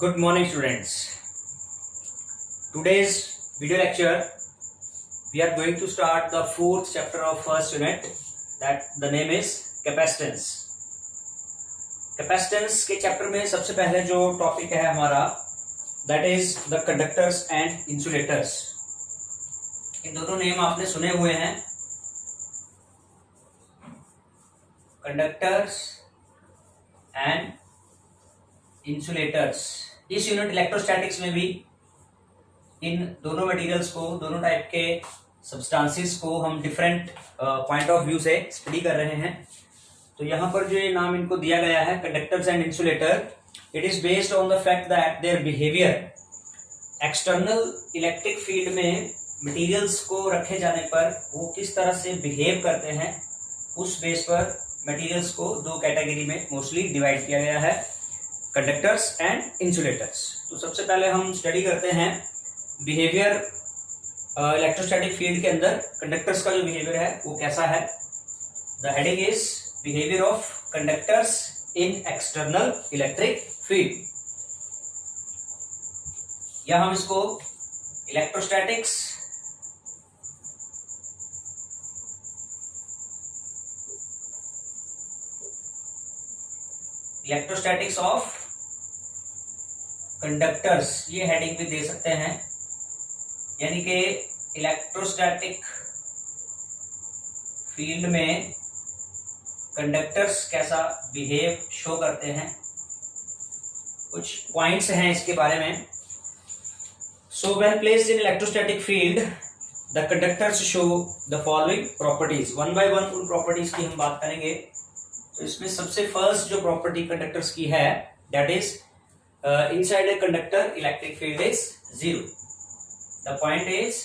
Good morning, students. Today's video lecture we are going to start the fourth chapter of first unit, that the name is capacitance. Capacitance के chapter में सबसे पहले जो topic है हमारा that is the conductors and insulators. इन दोनों name आपने सुने हुए हैं, कंडक्टर्स एंड इंसुलेटर्स. इस यूनिट इलेक्ट्रोस्टैटिक्स में भी इन दोनों मटेरियल्स को, दोनों टाइप के सब्सटेंसेस को हम डिफरेंट पॉइंट ऑफ व्यू से स्टडी कर रहे हैं. तो यहाँ पर जो ये नाम इनको दिया गया है conductors and insulator, it is based on the fact that their behaviour external electric field में मटेरियल्स को रखे जाने पर वो किस तरह से बिहेव करते हैं, उस बेस पर मटेरियल्स को दो कैटेगरी में मोस्टली डिवाइड किया गया है, कंडक्टर्स एंड इंसुलेटर्स. तो सबसे पहले हम स्टडी करते हैं बिहेवियर इलेक्ट्रोस्टैटिक फील्ड के अंदर कंडक्टर्स का जो बिहेवियर है वो कैसा है. The heading is behaviour of conductors in external electric field, या हम इसको इलेक्ट्रोस्टैटिक्स ऑफ कंडक्टर्स ये हेडिंग भी दे सकते हैं. यानी कि इलेक्ट्रोस्टैटिक फील्ड में कंडक्टर्स कैसा बिहेव शो करते हैं, कुछ पॉइंट्स हैं इसके बारे में. So when placed in electrostatic field the conductors show the following properties. One by one उन प्रॉपर्टीज की हम बात करेंगे. तो इसमें सबसे फर्स्ट जो प्रॉपर्टी कंडक्टर्स की है that is inside a conductor electric field is zero. The point is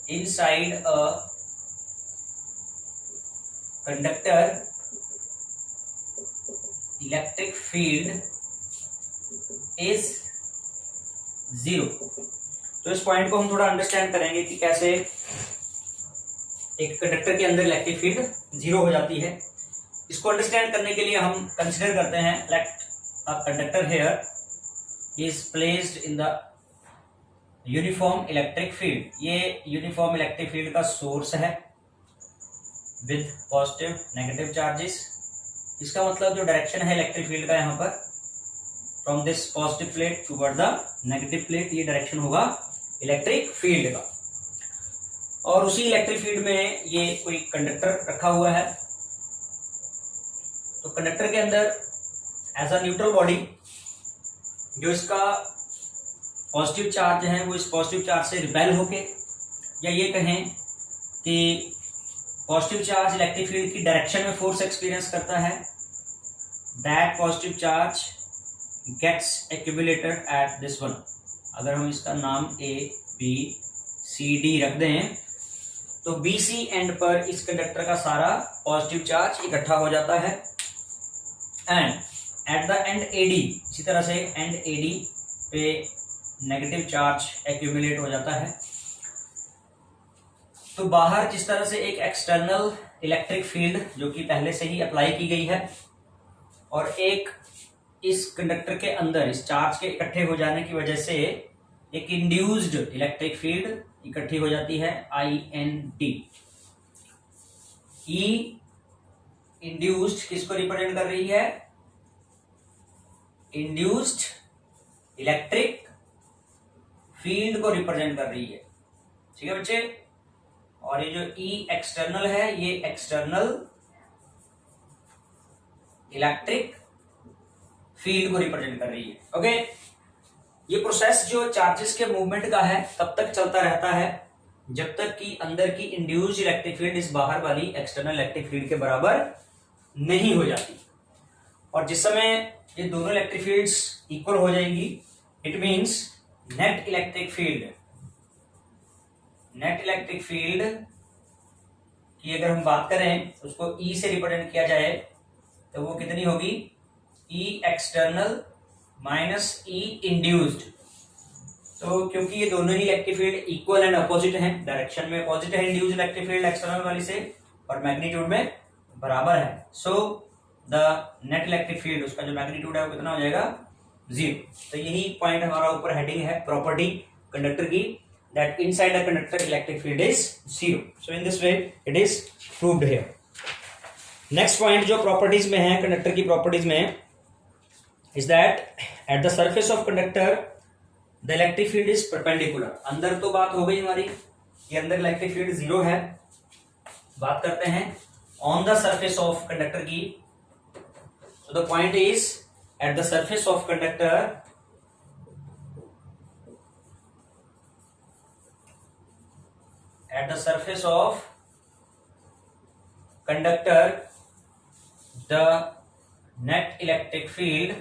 inside a conductor electric field is zero. तो इस पॉइंट को हम थोड़ा अंडरस्टैंड करेंगे कि कैसे एक कंडक्टर के अंदर इलेक्ट्रिक फील्ड जीरो हो जाती है. इसको अंडरस्टैंड करने के लिए हम कंसिडर करते हैं let a conductor here is placed in the uniform electric field. ये यूनिफॉर्म इलेक्ट्रिक फील्ड का सोर्स है विद पॉजिटिव नेगेटिव चार्जेस. इसका मतलब जो डायरेक्शन है इलेक्ट्रिक फील्ड का यहाँ पर from this positive plate toward the negative plate, ये डायरेक्शन होगा इलेक्ट्रिक फील्ड का. और उसी इलेक्ट्रिक फील्ड में ये कोई कंडक्टर रखा हुआ है. तो कंडक्टर के अंदर एज अ न्यूट्रल बॉडी जो इसका पॉजिटिव चार्ज है वो इस पॉजिटिव चार्ज से रिपेल होके, या ये कहें कि पॉजिटिव चार्ज इलेक्ट्रिक फील्ड की डायरेक्शन में फोर्स एक्सपीरियंस करता है, that positive charge gets accumulated at this one. अगर हम इसका नाम ABCD रख दें तो BC एंड पर इस कंडक्टर का सारा पॉजिटिव चार्ज इकट्ठा हो जाता है and at the end AD, इसी तरह से एंड AD पे नेगेटिव चार्ज एक्यूमुलेट हो जाता है. तो बाहर जिस तरह से एक एक्सटर्नल इलेक्ट्रिक फील्ड जो कि पहले से ही अप्लाई की गई है, और एक इस कंडक्टर के अंदर इस चार्ज के इकट्ठे हो जाने की वजह से एक इंड्यूस्ड इलेक्ट्रिक फील्ड इकट्ठी हो जाती है IND. E इंड्यूस्ड किसको रिप्रेजेंट कर रही है? इंड्यूस्ड इलेक्ट्रिक फील्ड को रिप्रेजेंट कर रही है. ठीक है बच्चे. और ये जो E एक्सटर्नल है ये एक्सटर्नल इलेक्ट्रिक फील्ड को रिप्रेजेंट कर रही है. ओके. ये प्रोसेस जो चार्जेस के मूवमेंट का है तब तक चलता रहता है जब तक कि अंदर की इंड्यूस्ड इलेक्ट्रिक फील्ड इस बाहर वाली एक्सटर्नल इलेक्ट्रिक फील्ड के बराबर नहीं हो जाती. और जिस समय ये दोनों इलेक्ट्रिक फील्ड्स इक्वल हो जाएंगी, it means net electric field की अगर हम बात करें उसको E से रिप्रेजेंट किया जाए तो वो कितनी होगी? E external minus E induced. तो क्योंकि ये दोनों ही electric field equal and opposite हैं, डायरेक्शन में अपोजिट है इंड्यूस्ड इलेक्ट्रिक फील्ड एक्सटर्नल वाली से, और मैग्नीट्यूड में बराबर है. So the net electric field, उसका जो मैग्नीट्यूड है वो कितना हो जाएगा, 0। तो यही पॉइंट हमारा ऊपर हेडिंग है प्रॉपर्टी कंडक्टर की, that inside a conductor electric field is 0. So in this way it is proved here. Next point जो प्रॉपर्टीज में है, कंडक्टर की प्रॉपर्टीज में, is that at the surface of conductor the electric field is perpendicular. अंदर तो बात हो गई हमारी कि अंदर इलेक्ट्रिक फील्ड 0 है। बात करते हैं on the surface of conductor की। So the point is at the surface of conductor at the surface of conductor the net electric field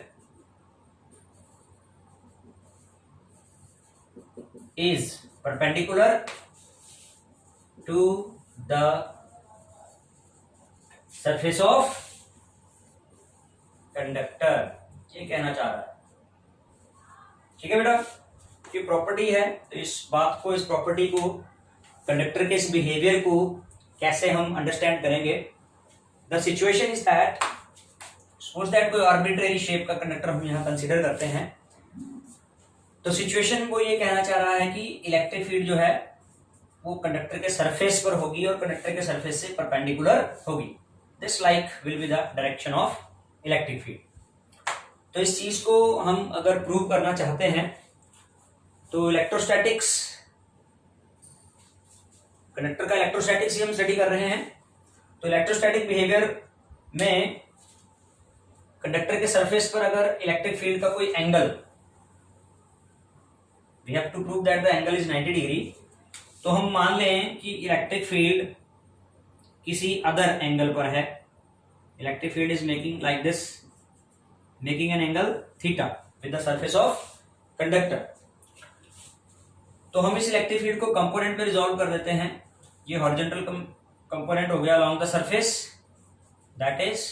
is perpendicular to the surface of conductor, ये कहना चाह रहा है। ठीक है बेटा, कि प्रॉपर्टी है तो इस बात को, इस प्रॉपर्टी को, कंडक्टर के इस बिहेवियर को कैसे हम अंडरस्टैंड करेंगे। The situation is that, suppose that कोई आर्बिट्रेरी शेप का कंडक्टर हम यहाँ कंसीडर करते हैं, तो सिचुएशन को ये कहना चाह रहा है कि इलेक्ट्रिक फील्ड जो है वो कंडक्टर के सरफेस पर होगी और कंडक्टर के सरफेस से परपेंडिकुलर होगी। This like will be the direction of electric field. तो इस चीज को हम अगर प्रूव करना चाहते हैं तो इलेक्ट्रोस्टैटिक्स, कंडक्टर का इलेक्ट्रोस्टैटिक्स ही हम स्टडी कर रहे हैं, तो इलेक्ट्रोस्टैटिक बिहेवियर में कंडक्टर के सरफेस पर अगर इलेक्ट्रिक फील्ड का कोई angle, we have to prove that the angle is 90 degree, तो हम मान लें कि इलेक्ट्रिक फील्ड किसी अदर एंगल पर है। Electric field is making like this, making an angle theta with the surface of conductor. तो हम इस इलेक्ट्रिक फील्ड को कंपोनेंट में रिजॉल्व कर देते हैं। ये हॉरिजॉन्टल कंपोनेंट हो गया along the surface, that is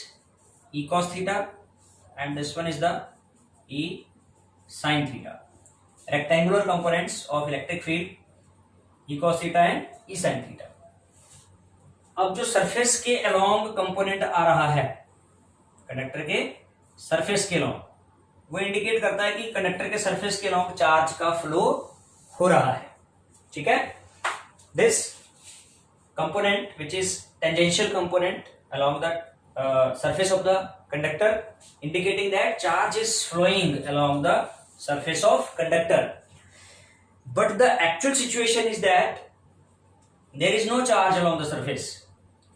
E cos theta, and this one is the E sine theta. Rectangular components of electric field, E cos theta and E sine theta. अब जो surface के along component आ रहा है, conductor के surface के along, वो indicate करता है कि कंडक्टर के सरफेस के अलोंग चार्ज का फ्लो हो रहा है। ठीक है, this component which is tangential component along the surface of the conductor, indicating that charge is flowing along the surface of conductor. But the actual situation is that there is no charge along the surface,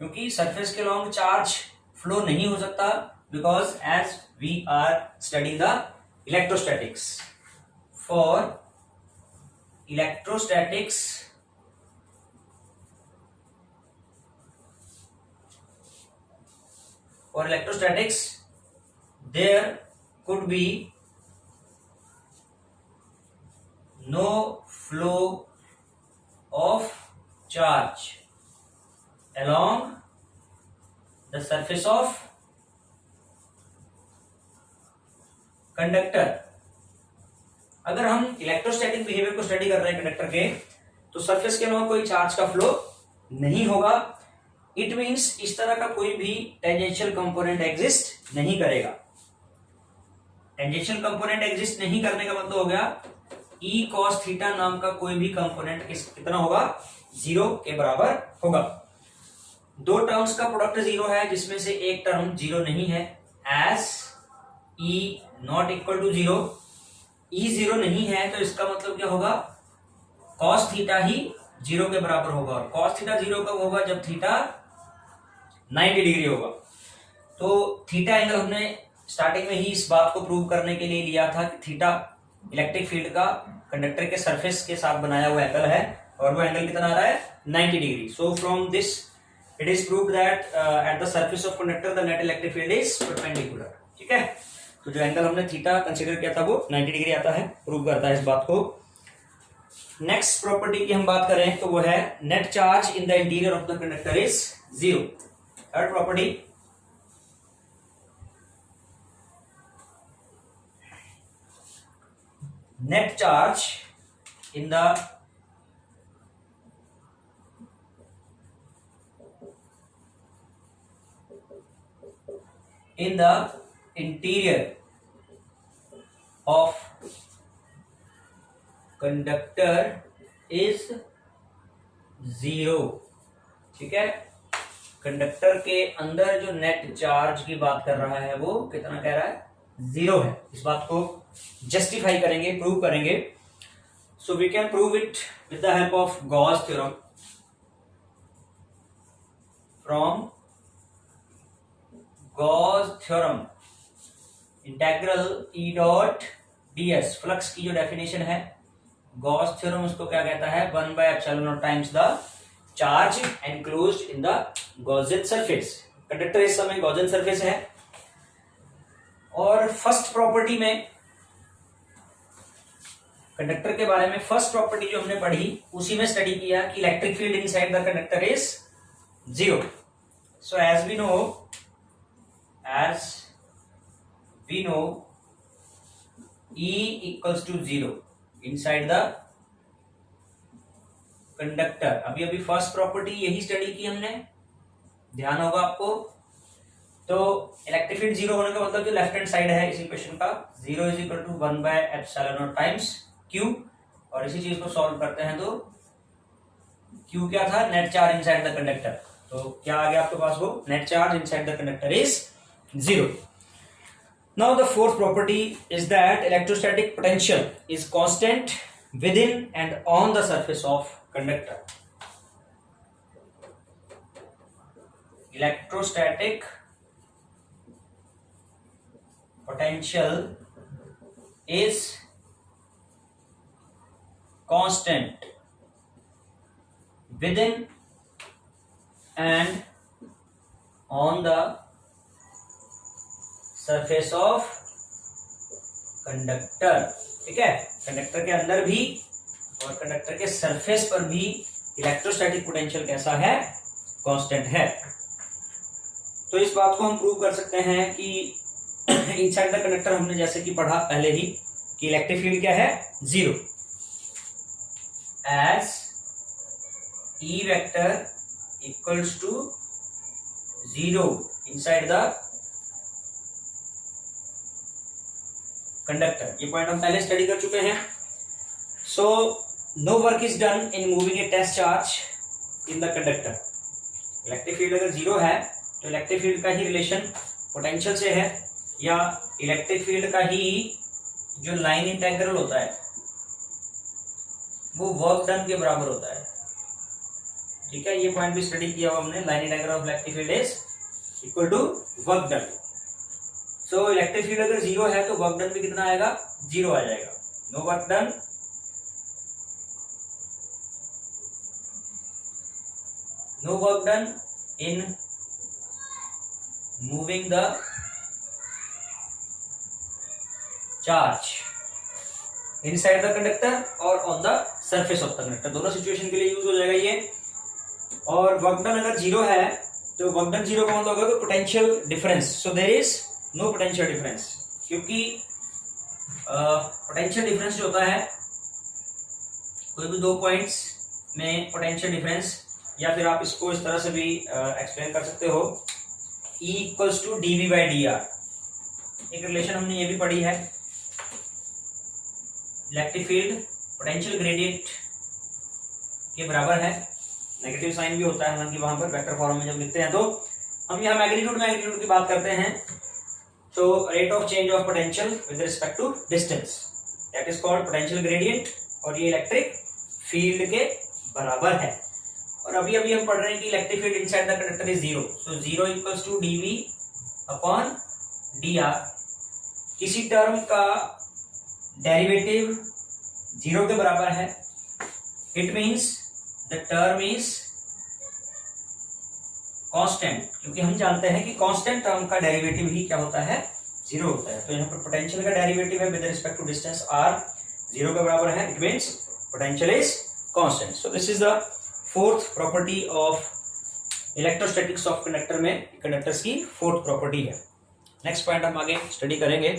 क्योंकि surface के along charge flow नहीं हो सकता, because as we are studying the electrostatics. For electrostatics, there could be no flow of charge along the surface of conductor. अगर हम electrostatic behaviour को study कर रहे हैं कंडक्टर के, तो सरफेस के अलावा कोई चार्ज का फ्लो नहीं होगा। इट मीन्स इस तरह का कोई भी टेंजेंशियल कंपोनेंट एग्जिस्ट नहीं करेगा। टेंजेंशियल कंपोनेंट एग्जिस्ट नहीं करने का मतलब हो गया ई कॉस थीटा नाम का कोई भी कंपोनेंट कितना होगा, 0 के बराबर होगा। दो टर्म्स का प्रोडक्ट 0 है, जिसमें से एक टर्म 0 नहीं है, as E not equal to 0। E 0 नहीं है तो इसका मतलब क्या होगा, कॉस थीटा ही 0 के बराबर होगा। और कॉस थीटा 0 कब होगा, जब थीटा 90 डिग्री होगा। तो थीटा एंगल हमने स्टार्टिंग में ही इस बात को प्रूव करने के लिए लिया था कि थीटा इलेक्ट्रिक फील्ड का कंडक्टर के सरफेस के साथ बनाया हुआ एंगल है, और वो एंगल कितना आ रहा है, 90 degree. So from this it is proved that at the surface of conductor the net electric field is perpendicular. ठीक है, तो जो एंगल हमने थीटा कंसीडर किया था वो 90 डिग्री आता है, प्रूव करता है इस बात को। नेक्स्ट प्रॉपर्टी की हम बात करें तो वो है net charge in the interior of the conductor is 0। Third property, net charge in the in the interior of conductor is 0। ठीक है, कंडक्टर के अंदर जो नेट चार्ज की बात कर रहा है वो कितना कह रहा है, 0 है। इस बात को जस्टिफाई करेंगे, प्रूव करेंगे। So we can prove it with the help of Gauss theorem from Gauss theorem. Integral E dot ds, flux की जो डेफिनेशन है गॉस थ्योरम उसको क्या कहता है, 1/ε0 times the charge enclosed in the Gaussian surface. Conductor इस समय Gaussian surface है। और फर्स्ट प्रॉपर्टी में कंडक्टर के बारे में फर्स्ट प्रॉपर्टी जो हमने पढ़ी उसी में स्टडी किया कि electric field inside the conductor is 0। So as we know E equals to 0 inside the conductor. अभी अभी फर्स्ट प्रॉपर्टी यही स्टडी की हमने, ध्यान होगा आपको। तो इलेक्ट्रिक फील्ड 0 होने का मतलब जो लेफ्ट हैंड साइड है इस इक्वेशन का, 0 is equal to 1/ε0 times Q। और इसी चीज को सॉल्व करते हैं तो Q क्या था, net charge inside the conductor. तो क्या आ गया आपके पास, वो net charge inside the conductor is 0। Now the fourth property is that electrostatic potential is constant within and on the surface of conductor. Electrostatic potential is constant within and on the surface of conductor. ठीक है, conductor के अंदर भी और conductor के surface पर भी electrostatic potential कैसा है, कांस्टेंट है। तो इस बात को हम प्रूव कर सकते हैं कि इनसाइड द कंडक्टर हमने जैसे कि पढ़ा पहले ही कि इलेक्ट्रिक फील्ड क्या है, 0। As E vector equals to 0 inside the conductor. ये पॉइंट हम पहले स्टडी कर चुके हैं। So no work is done in moving a test charge in the conductor. Electric field अगर 0 है तो इलेक्ट्रिक फील्ड का ही रिलेशन पोटेंशियल से है, या इलेक्ट्रिक फील्ड का ही जो लाइन इंटेग्रल होता है वो वर्क डन के बराबर होता है। ठीक है, ये पॉइंट भी स्टडी किया हुआ हमने, line integral of electric field is equal to work done. So electric field अगर 0 है तो वर्क डन भी कितना आएगा, 0 आ जाएगा। No work done, no work done in moving the charge inside the conductor और on the surface of the conductor, दोनों सिचुएशन के लिए यूज हो जाएगा ये। और वर्क डन अगर 0 है तो वर्क डन 0 का मतलब होगा तो potential difference. So there is no potential difference, क्योंकि पोटेंशियल डिफरेंस जो होता है कोई भी दो पॉइंट्स में पोटेंशियल डिफरेंस, या फिर आप इसको इस तरह से भी एक्सप्लेन कर सकते हो, E इक्वल्स टू dV/dr। एक रिलेशन हमने ये भी पढ़ी है, इलेक्ट्रिक फील्ड पोटेंशियल ग्रेडियंट के बराबर है। नेगेटिव साइन भी होता है हालांकि वहां पर वेक्टर फॉर्म में जब लिखते हैं, तो हम यहाँ मैग्नीट्यूड की बात करते हैं। तो rate of change of potential with respect to distance, that is called potential gradient, और ये इलेक्ट्रिक फील्ड के बराबर है। और अभी अभी हम पढ़ रहे हैं कि electric field inside the conductor is 0। So 0 equals to dV/dr। किसी टर्म का डेरिवेटिव 0 के बराबर है, it means the term is constant, क्योंकि हम जानते हैं कि कांस्टेंट टर्म का डेरिवेटिव ही क्या होता है, 0 होता है। तो यहाँ पर पोटेंशियल का डेरिवेटिव है with respect to distance r 0 के बराबर है, it means potential is constant. So this is the fourth property of electrostatics of conductor में कंडक्टर्स की फोर्थ प्रॉपर्टी है। नेक्स्ट पॉइंट हम आगे स्टडी करेंगे।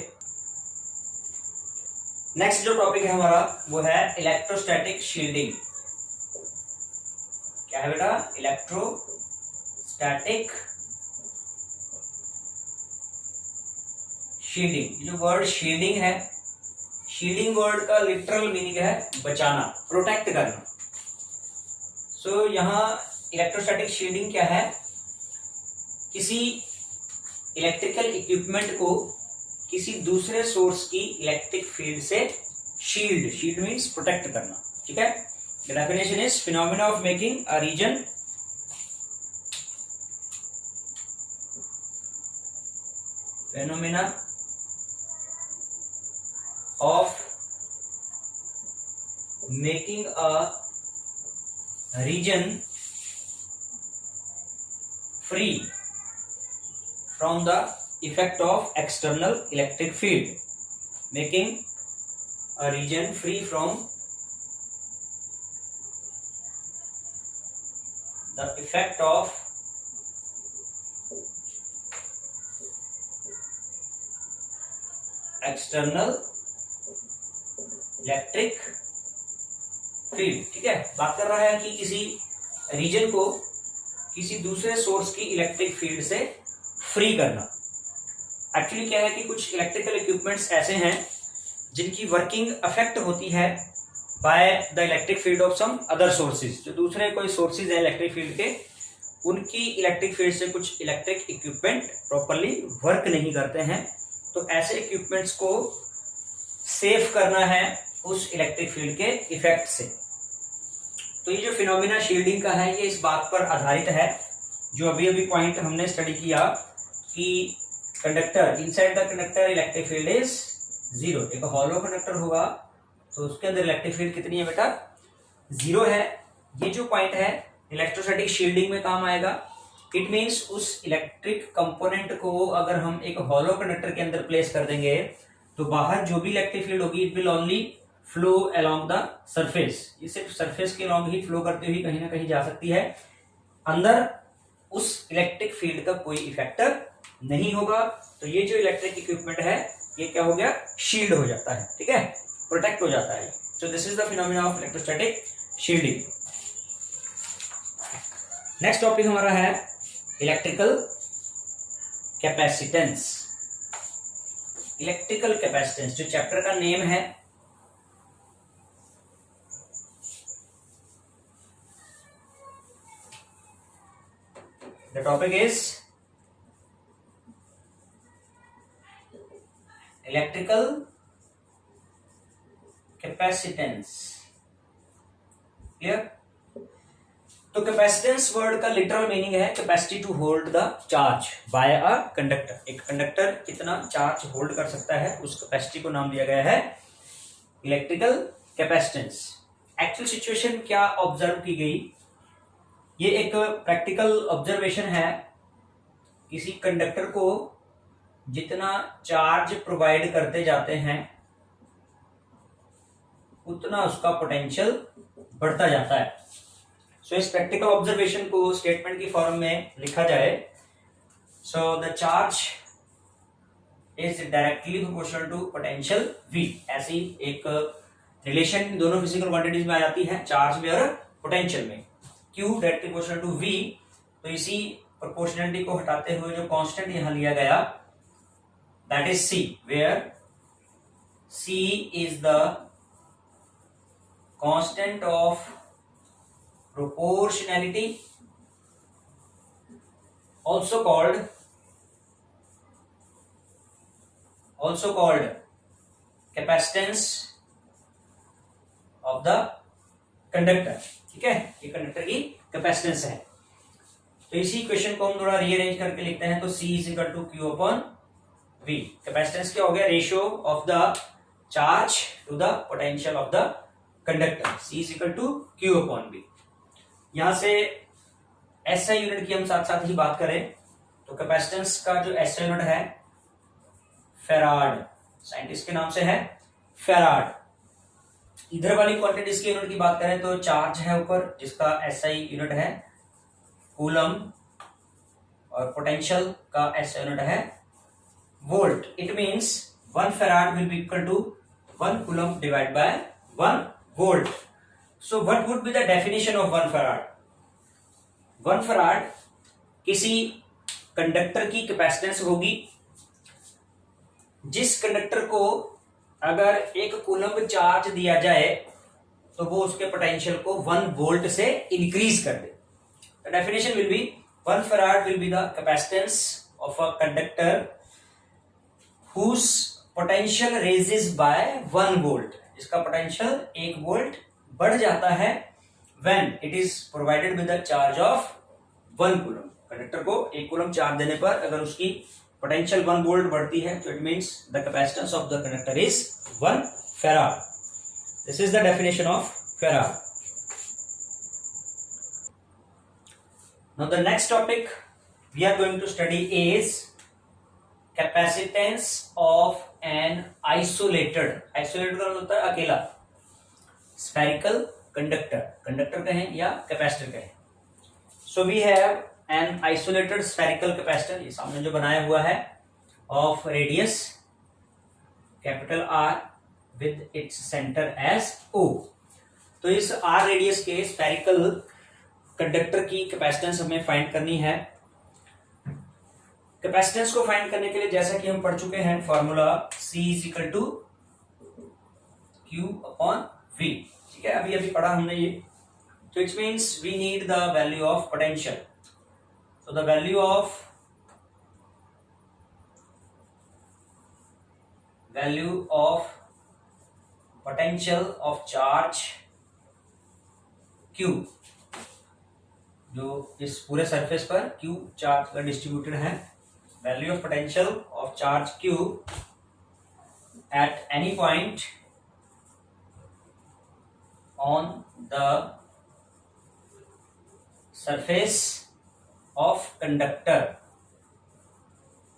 नेक्स्ट जो टॉपिक है हमारा वो है इलेक्ट्रोस्टैटिक शील्डिंग। क्या है बेटा, इलेक्ट्रोस्टैटिक शील्डिंग। जो वर्ड शील्डिंग है, शील्डिंग वर्ड का लिटरल मीनिंग है बचाना, प्रोटेक्ट करना। सो यहाँ इलेक्ट्रोस्टैटिक शील्डिंग क्या है? किसी इलेक्ट्रिकल इक्विपमेंट को किसी दूसरे सोर्स की इलेक्ट्रिक फील्ड से शील्ड, शील्ड मीन्स प्रोटेक्ट करना, ठीक है। The definition is phenomena of making a region phenomena of making a region free from the effect of external electric field, making a region free from the effect of external electric field, ठीक है। बात कर रहा है कि किसी reason को किसी दूसरे सोर्स की इलेक्ट्रिक फील्ड से फ्री करना। एक्चुअली क्या है कि कुछ इलेक्ट्रिकल इक्विपमेंट्स ऐसे हैं जिनकी वर्किंग अफेक्ट होती है by the electric field of some other sources. जो दूसरे कोई सोर्सेज है इलेक्ट्रिक फील्ड के, उनकी इलेक्ट्रिक फील्ड से कुछ इलेक्ट्रिक इक्विपमेंट प्रॉपरली वर्क नहीं करते हैं, तो ऐसे इक्विपमेंट्स को सेव करना है उस इलेक्ट्रिक फील्ड के इफेक्ट से। तो ये जो फिनोमिना शील्डिंग का है, ये इस बात पर आधारित है जो अभी अभी पॉइंट हमने स्टडी किया कि conductor, inside the conductor electric field is zero. एक हॉलो कंडक्टर होगा तो उसके अंदर इलेक्ट्रिक फील्ड कितनी है बेटा? जीरो है। ये जो पॉइंट है इलेक्ट्रोस्टैटिक शील्डिंग में काम आएगा। इट मीन्स उस इलेक्ट्रिक कंपोनेंट को अगर हम एक हॉलो कंडक्टर के अंदर प्लेस कर देंगे तो बाहर जो भी इलेक्ट्रिक फील्ड होगी it will only flow along the surface. ये सिर्फ सरफेस के अलोंग ही फ्लो करती हुई कहीं ना कहीं जा सकती है, अंदर उस इलेक्ट्रिक फील्ड का कोई इफेक्टर नहीं होगा। तो ये जो इलेक्ट्रिक इक्विपमेंट है ये क्या हो गया? शील्ड हो जाता है, ठीक है, प्रोटेक्ट हो जाता है। So this is the phenomena of electrostatic shielding. Next topic हमारा है इलेक्ट्रिकल कैपेसिटेंस। इलेक्ट्रिकल कैपेसिटेंस जो चैप्टर का नेम है, the topic is electrical capacitance. Clear? तो कैपेसिटेंस वर्ड का लिटरल मीनिंग है capacity to hold the charge by a conductor. एक conductor कितना चार्ज होल्ड कर सकता है, उस कैपेसिटी को नाम दिया गया है इलेक्ट्रिकल कैपेसिटेंस। एक्चुअल सिचुएशन क्या ऑब्जर्व की गई? ये एक प्रैक्टिकल ऑब्जर्वेशन है। किसी कंडक्टर को जितना चार्ज प्रोवाइड करते जाते हैं उतना उसका पोटेंशियल बढ़ता जाता है। सो इस प्रैक्टिकल ऑब्जर्वेशन को स्टेटमेंट की फॉर्म में लिखा जाए, so the charge is directly proportional to potential V। ऐसी एक रिलेशन दोनों फिजिकल क्वांटिटीज में आ जाती है, चार्ज में और पोटेंशियल में। Q directly proportional to V। तो इसी प्रोपोर्शनलिटी को हटाते हुए जो कांस्टेंट यहां लिया गया that is C, where C is the constant of proportionality, also called capacitance of the conductor। ठीक है, ये कंडक्टर की कैपेसिटेंस है। तो इसी क्वेश्चन को हम थोड़ा रीअरेंज करके लिखते हैं, तो C is equal to Q upon V। Capacitance क्या हो गया? Ratio of the charge to the potential of the conductor. C is equal to Q upon V। यहां से SI यूनिट की हम साथ साथ ही बात करें तो कैपेसिटेंस का जो SI यूनिट है फेराड, साइंटिस्ट के नाम से है फेराड। इधर वाली क्वांटिटीज की यूनिट की बात करें तो चार्ज है ऊपर जिसका SI यूनिट है कूलम, और पोटेंशियल का SI यूनिट है volt. It means 1 farad will be equal to 1 coulomb divide by 1 volt. So what would be the definition of 1 farad? 1 farad किसी कंडक्टर की कैपेसिटेंस होगी जिस कंडक्टर को अगर 1 कूलम्ब चार्ज दिया जाए तो वो उसके पोटेंशियल को 1 वोल्ट से इंक्रीज कर दे। The definition will be 1 farad will be the capacitance of a conductor whose potential raises by 1 volt. इसका पोटेंशियल 1 वोल्ट बढ़ जाता है when it is provided with the charge of 1 coulomb. Conductor को 1 coulomb charge देने पर अगर उसकी potential 1 volt बढ़ती है तो it means the capacitance of the conductor is 1 farad. This is the definition of farad. Now the next topic we are going to study is capacitance of an isolated. Isolated का होता है अकेला, spherical conductor, conductor कहें या capacitor कहें। So we have an isolated spherical capacitor, ये सामने जो बनाया हुआ है, of radius capital R with its centre as O. तो इस आर रेडियस के स्फेरिकल कंडक्टर की कैपेसिटेंस हमें फाइंड करनी है। कैपेसिटेंस को फाइंड करने के लिए जैसा कि हम पढ़ चुके हैं formula C is equal to Q upon V, ठीक है, अभी अभी पढ़ा हमने ये। तो it means we need the value of potential. So the value of potential of charge Q, जो इस पूरे सरफेस पर Q चार्ज का डिस्ट्रीब्यूटेड है, value of potential of charge Q at any point on the surface of conductor.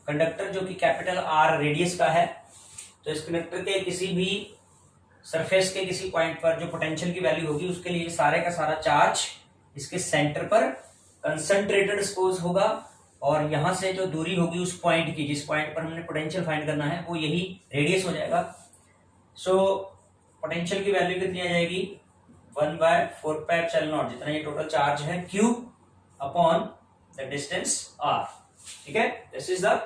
Conductor जो कि capital R radius का है, तो इस कंडक्टर के किसी भी सरफेस के किसी पॉइंट पर जो पोटेंशियल की वैल्यू होगी उसके लिए सारे का सारा चार्ज इसके सेंटर पर कंसंट्रेटेड सपोज होगा, और यहां से जो दूरी होगी उस पॉइंट की, जिस पॉइंट पर हमने पोटेंशियल फाइंड करना है, वो यही रेडियस हो जाएगा। सो पोटेंशियल की वैल्यू कितनी आ जाएगी 1/4πε0, जितना ये टोटल चार्ज है Q upon the distance r, ठीक है। This is the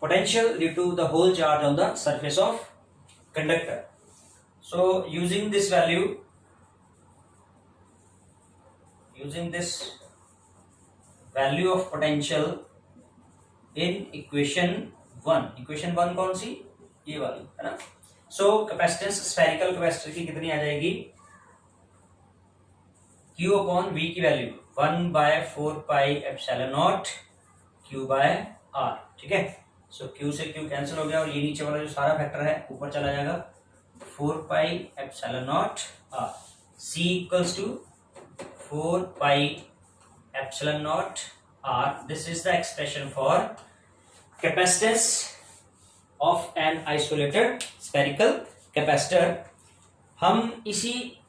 potential due to the whole charge on the surface of conductor. So using this value, of potential in equation 1 कौन सी, ये वाली है ना। So capacitance स्फेरिकल कैपेसिटर की कितनी आ जाएगी, Q अपॉन V की वैल्यू 1/4πε0 Q/r, ठीक है। सो Q से Q कैंसिल हो गया और ये नीचे वाला जो सारा फैक्टर है ऊपर चला जाएगा, 4πε0 r। C equals to 4πε0 r। This is the expression for capacitance of an isolated spherical capacitor. हम इसी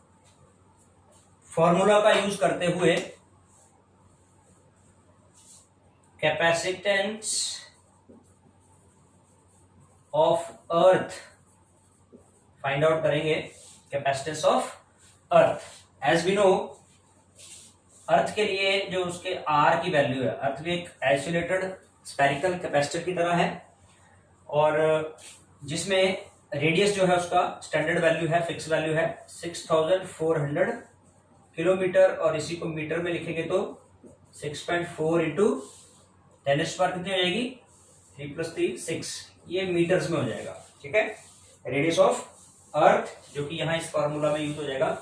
फॉर्मूला का यूज करते हुए capacitance of earth find out करेंगे। Capacitance of earth, as we know, earth के लिए जो उसके आर की वैल्यू है, अर्थ भी एक आइसोलेटेड स्फेरिकल कैपेसिटर की तरह है, और जिसमें रेडियस जो है उसका स्टैंडर्ड वैल्यू है, फिक्स वैल्यू है 6400 किलोमीटर, और इसी को मीटर में लिखेंगे तो 6.4 इंटू 10 कितनी हो जाएगी, 3 + 3 6, ये मीटर्स में हो जाएगा, ठीक है। रेडियस ऑफ अर्थ जो कि यहाँ इस फॉर्मूला में यूज हो जाएगा।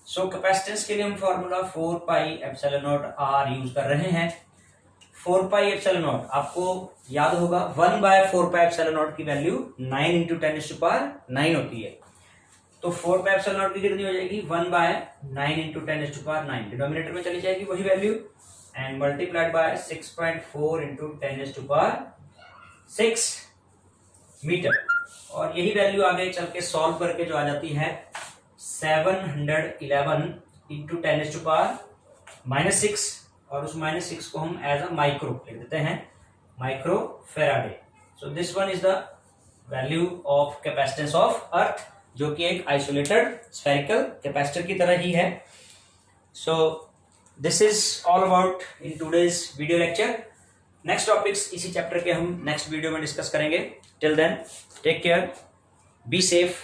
सो कैपेसिटेंस के लिए हम फॉर्मूला 4πε0 r यूज कर रहे हैं। 4πε0 आपको याद होगा 1/4πε0 की वैल्यू 9 × 10⁹ होती है, तो 4πε0 की कितनी हो जाएगी 1/9 × 10⁹, डिनोमिनेटर में चली जाएगी वही value, and multiplied by 6.4 × 10⁶ metre, और यही वैल्यू आगे चल के सॉल्व करके जो आ जाती है 711 × 10⁻⁻⁶, और उस -6 को हम एज अ माइक्रो लिख देते हैं, micro Faraday. So this one is the value of capacitance of अर्थ, जो कि एक आइसोलेटेड स्फेरिकल कैपेसिटर की तरह ही है। So this is all about in today's video lecture. Next topics इसी चैप्टर के हम नेक्स्ट वीडियो में डिस्कस करेंगे. Till then take care, be safe.